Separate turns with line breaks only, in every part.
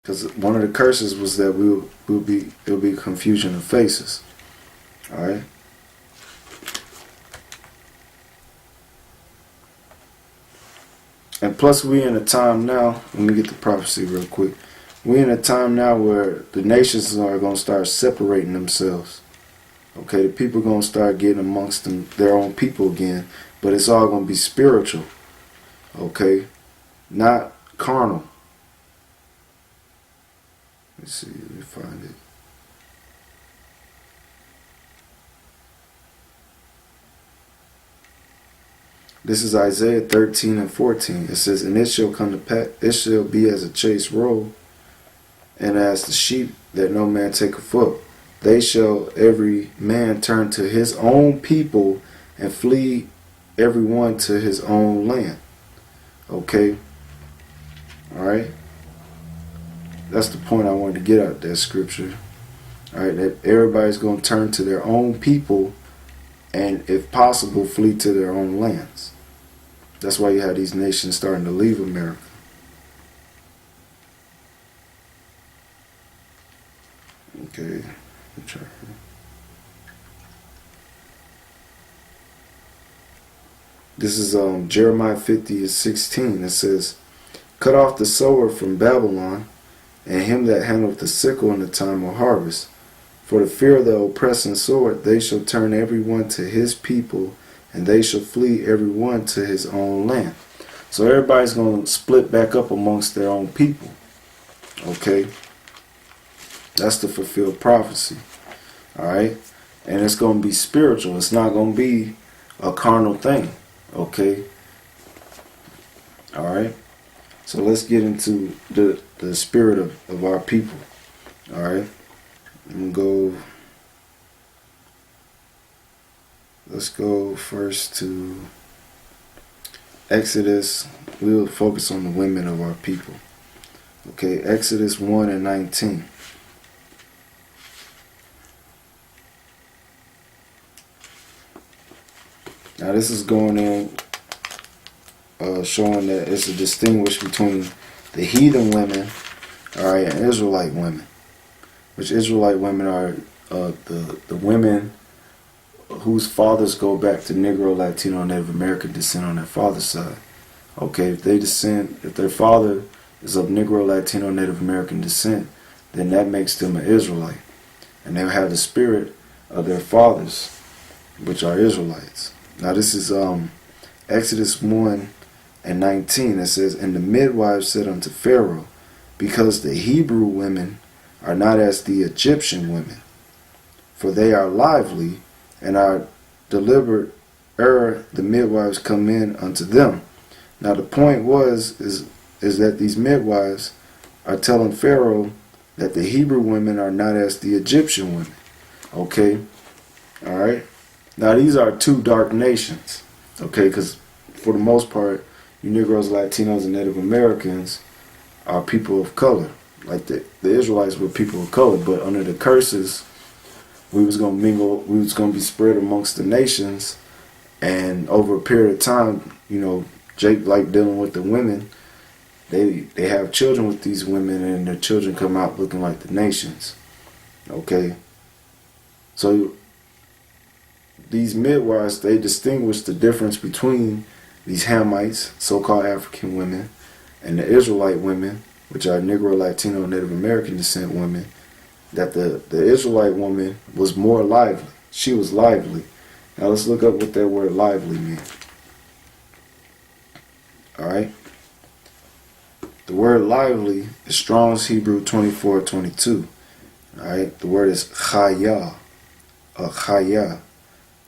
Because one of the curses was that it'll be confusion of faces. All right. And plus, we in a time now. Let me get the prophecy real quick. We in a time now where the nations are going to start separating themselves. Okay, the people are going to start getting amongst their own people again, but it's all going to be spiritual. Okay, not carnal. Let's see, let me find it. This is Isaiah 13 and 14. It says, "And it shall come to pass, it shall be as a chased roe, and as the sheep that no man taketh up. They shall every man turn to his own people, and flee every one to his own land." Okay? Alright? That's the point I wanted to get out of that scripture. Alright, that everybody's going to turn to their own people, and if possible, flee to their own lands. That's why you have these nations starting to leave America. Okay, this is Jeremiah 50 and 16. It says, "Cut off the sower from Babylon, and him that handleth the sickle in the time of harvest. For the fear of the oppressing sword, they shall turn every one to his people, and they shall flee every one to his own land." So everybody's going to split back up amongst their own people. Okay? That's the fulfilled prophecy. Alright? And it's going to be spiritual. It's not going to be a carnal thing. Okay? Alright? So let's get into the spirit of our people. Alright? Let's go first to Exodus. We'll focus on the women of our people. Okay, Exodus 1 and 19. Now this is going in, showing that it's a distinguish between the heathen women, alright, and Israelite women. Which Israelite women are the women whose fathers go back to Negro, Latino, Native American descent on their father's side. Okay, if their father is of Negro, Latino, Native American descent, then that makes them an Israelite. And they'll have the spirit of their fathers, which are Israelites. Now this is Exodus 1 and 19. It says, "And the midwives said unto Pharaoh, Because the Hebrew women are not as the Egyptian women, for they are lively, and are delivered ere the midwives come in unto them." Now the point is that these midwives are telling Pharaoh that the Hebrew women are not as the Egyptian women. Okay? Alright? Now these are two dark nations. Okay? Because for the most part, you Negroes, Latinos, and Native Americans are people of color. Like the Israelites were people of color, but under the curses, we was going to mingle, we was going to be spread amongst the nations, and over a period of time, you know, Jake like dealing with the women, they have children with these women, and their children come out looking like the nations. Okay? So these midwives, they distinguish the difference between these Hamites, so-called African women, and the Israelite women, which are Negro, Latino, Native American descent women, that the Israelite woman was more lively. She was lively. Now let's look up what that word lively means. Alright? The word lively is Strong's Hebrew 24:22. Alright? The word is chaya. Chaya.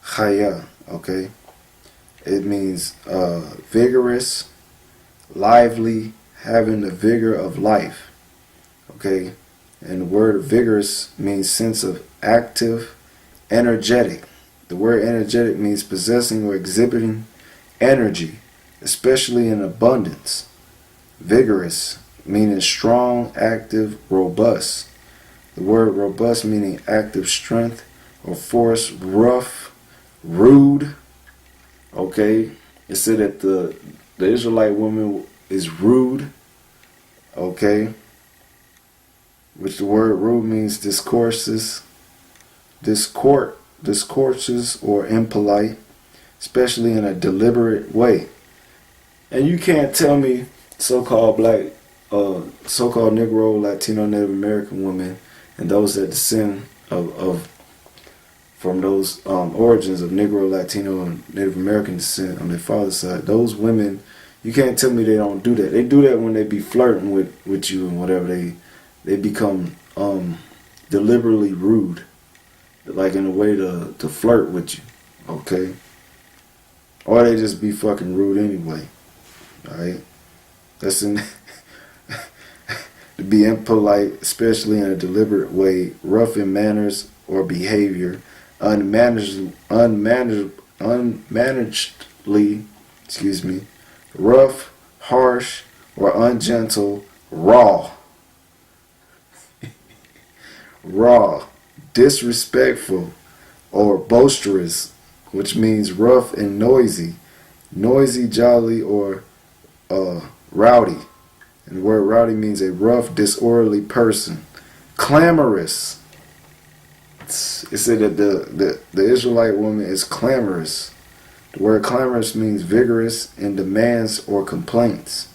Chaya. Okay? It means vigorous, lively, having the vigor of life. Okay? And the word vigorous means sense of active, energetic. The word energetic means possessing or exhibiting energy, especially in abundance. Vigorous, meaning strong, active, robust. The word robust meaning active strength or force, rough, rude. Okay? It said that the Israelite woman is rude. Okay? which the word rude means discourses or impolite, especially in a deliberate way. And you can't tell me so-called black, so-called Negro, Latino, Native American women, and those that descend of from those origins of Negro, Latino, and Native American descent on their father's side, those women, you can't tell me they don't do that. They do that when they be flirting with you and whatever. They become deliberately rude, like in a way to flirt with you, okay? Or they just be fucking rude anyway, alright? That's in to be impolite, especially in a deliberate way, rough in manners or behavior, unmanagedly, rough, harsh, or ungentle, raw, disrespectful, or boisterous, which means rough and noisy, jolly, or rowdy. And the word rowdy means a rough, disorderly person. Clamorous. It said that the Israelite woman is clamorous. The word clamorous means vigorous in demands or complaints.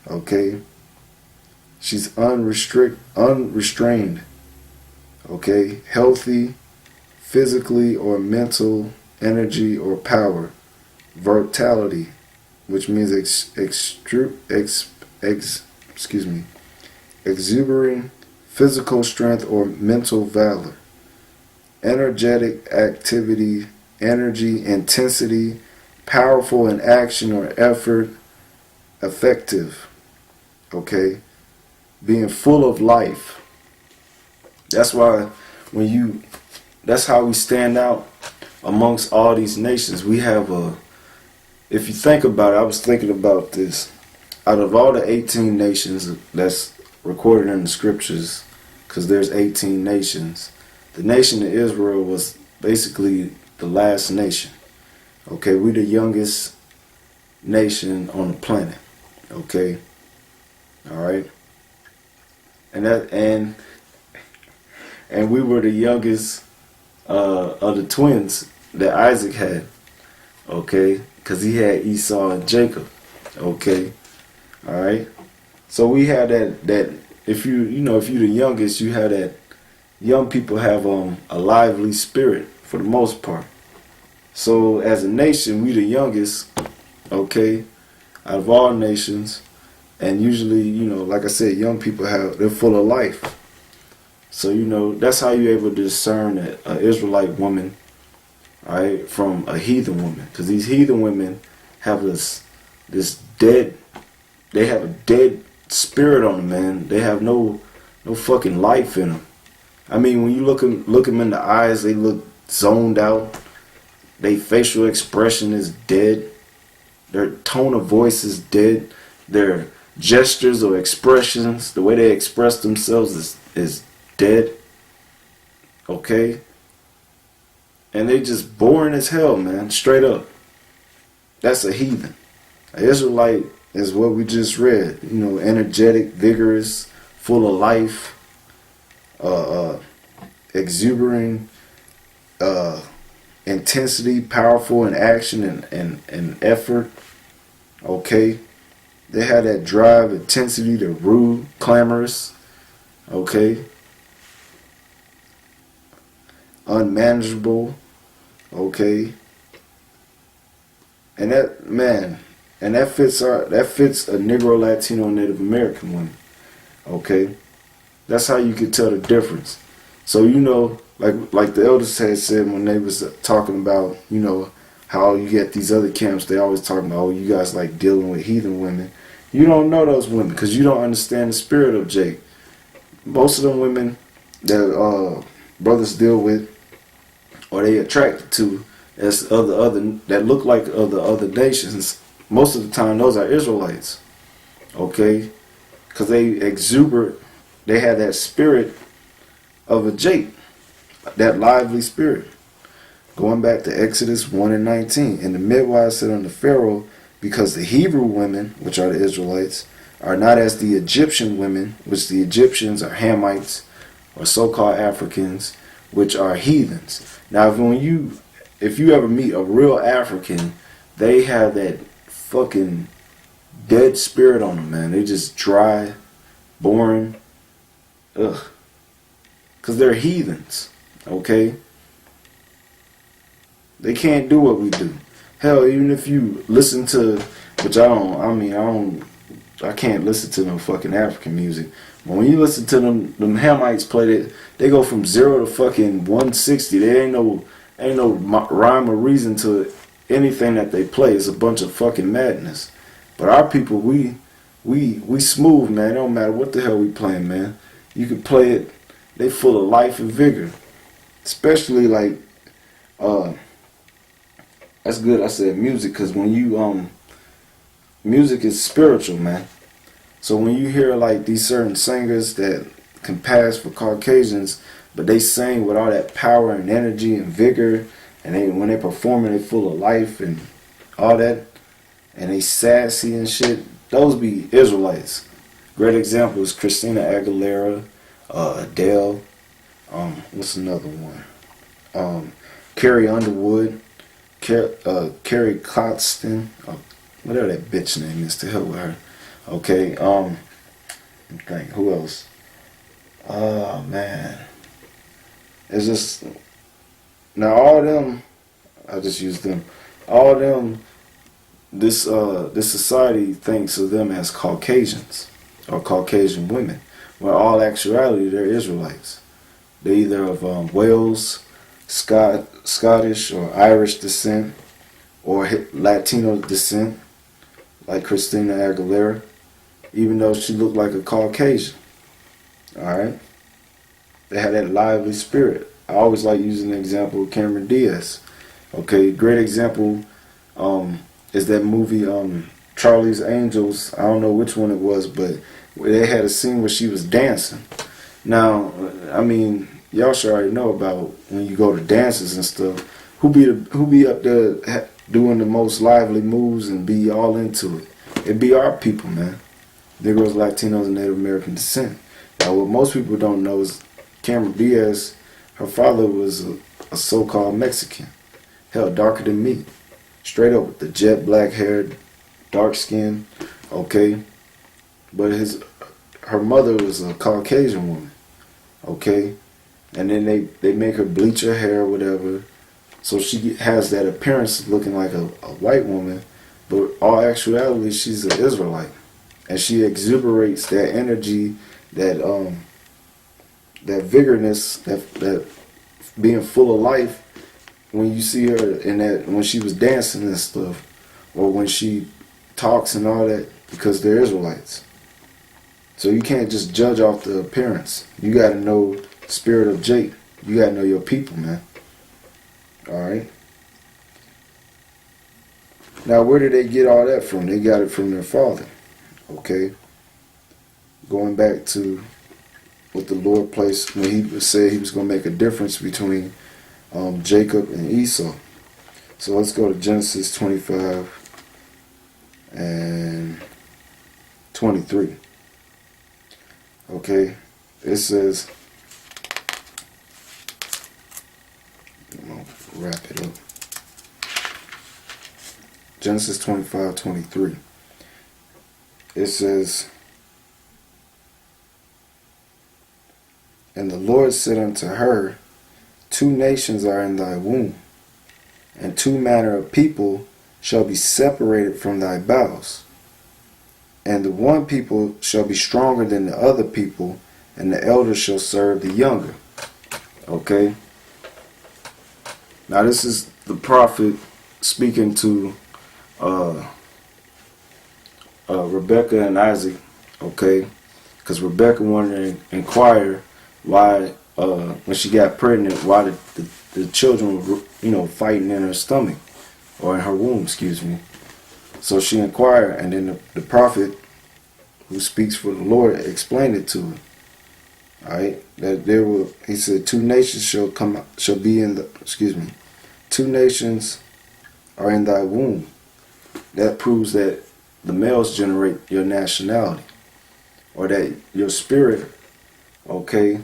Okay? She's unrestrained. Okay? Healthy, physically or mental energy or power. Vitality, which means exuberant physical strength or mental valor. Energetic activity, energy, intensity, powerful in action or effort, effective. Okay? Being full of life. That's why that's how we stand out amongst all these nations. We have if you think about it, I was thinking about this. Out of all the 18 nations that's recorded in the scriptures, because there's 18 nations, the nation of Israel was basically the last nation. Okay, we're the youngest nation on the planet. Okay, all right, and we were the youngest of the twins that Isaac had. Okay, because he had Esau and Jacob. Okay, all right. So we had that. If you're the youngest, you have that. Young people have a lively spirit for the most part. So as a nation, we the youngest, okay, out of all nations, and usually, like I said, young people they're full of life. So that's how you're able to discern an Israelite woman, all right, from a heathen woman, because these heathen women have this dead. They have a dead spirit on them, man. They have no fucking life in them. I mean, when you look them in the eyes, they look zoned out. Their facial expression is dead. Their tone of voice is dead. Their gestures or expressions, the way they express themselves is dead. Okay? And they just boring as hell, man. Straight up. That's a heathen. An Israelite is what we just read. Energetic, vigorous, full of life, exuberant, intensity, powerful in action and effort. Okay? They had that drive, intensity, they're rude, clamorous. Okay? Unmanageable. Okay? And that fits a Negro, Latino, Native American woman. Okay? That's how you can tell the difference. So like the elders had said when they was talking about, how you get these other camps, they always talking about, you guys like dealing with heathen women. You don't know those women because you don't understand the spirit of Jake. Most of them women that brothers deal with or they attracted to as other that look like other nations, most of the time those are Israelites. Okay? Because they have that spirit of a Jake, that lively spirit. Going back to Exodus 1:19, and the midwives said unto Pharaoh, because the Hebrew women, which are the Israelites, are not as the Egyptian women, which the Egyptians are Hamites or so-called Africans, which are heathens. Now, if you ever meet a real African, they have that fucking dead spirit on them, man. They just dry, boring, ugh, because they're heathens. Okay, they can't do what we do. Hell, even if you listen to, which I can't listen to no fucking African music. But when you listen to them Hamites play it, they go from 0 to fucking 160. There ain't no rhyme or reason to anything that they play. It's a bunch of fucking madness. But our people, we smooth, man. It don't matter what the hell we playing, man. You can play it. They full of life and vigor. Especially like, that's good. I said music, because when you music is spiritual, man. So when you hear like these certain singers that can pass for Caucasians, but they sing with all that power and energy and vigor, and when they performing, they full of life and all that, and they sassy and shit. Those be Israelites. Great example is Christina Aguilera, Adele. What's another one? Carrie Underwood, Carrie Claxton. Whatever that bitch name is, to hell with her. Okay, think, who else? Oh man. It's just, now all them, I just use them. All them, this society thinks of them as Caucasians or Caucasian women. When all actuality they're Israelites. They're either of Wales, Scottish or Irish descent, or Latino descent, like Christina Aguilera, even though she looked like a Caucasian. Alright? They had that lively spirit. I always like using the example of Cameron Diaz. Okay, great example is that movie Charlie's Angels. I don't know which one it was, but they had a scene where she was dancing. Now, I mean, y'all should already know about when you go to dances and stuff. Who be up there doing the most lively moves and be all into it? It be our people, man. Negroes, Latinos, and Native American descent. Now, what most people don't know is Cameron Diaz, her father was a so-called Mexican. Hell, darker than me. Straight up with the jet black hair, dark skin, okay? But her mother was a Caucasian woman, okay? And then they make her bleach her hair or whatever. So she has that appearance looking like a white woman, but all actuality she's an Israelite. And she exuberates that energy, that vigorness, that being full of life when you see her in that, when she was dancing and stuff, or when she talks and all that, because they're Israelites. So you can't just judge off the appearance. You got to know the spirit of Jake. You got to know your people, man. Alright? Now, where did they get all that from? They got it from their father. Okay? Going back to what the Lord placed when he said he was going to make a difference between Jacob and Esau. So let's go to Genesis 25 and 23. Okay? It says, I'm going to wrap it up. Genesis 25:23. It says, and the Lord said unto her, 2 nations are in thy womb, and 2 manner of people shall be separated from thy bowels. And the one people shall be stronger than the other people, and the elder shall serve the younger. Okay? Now this is the prophet speaking to Rebecca and Isaac, okay? Because Rebecca wanted to inquire why, when she got pregnant, why the children were, fighting in her stomach, or in her womb, excuse me. So she inquired, and then the prophet, who speaks for the Lord, explained it to her. All right, that he said, 2 nations shall be in the, 2 nations are in thy womb. That proves that the males generate your nationality. or that your spirit, okay,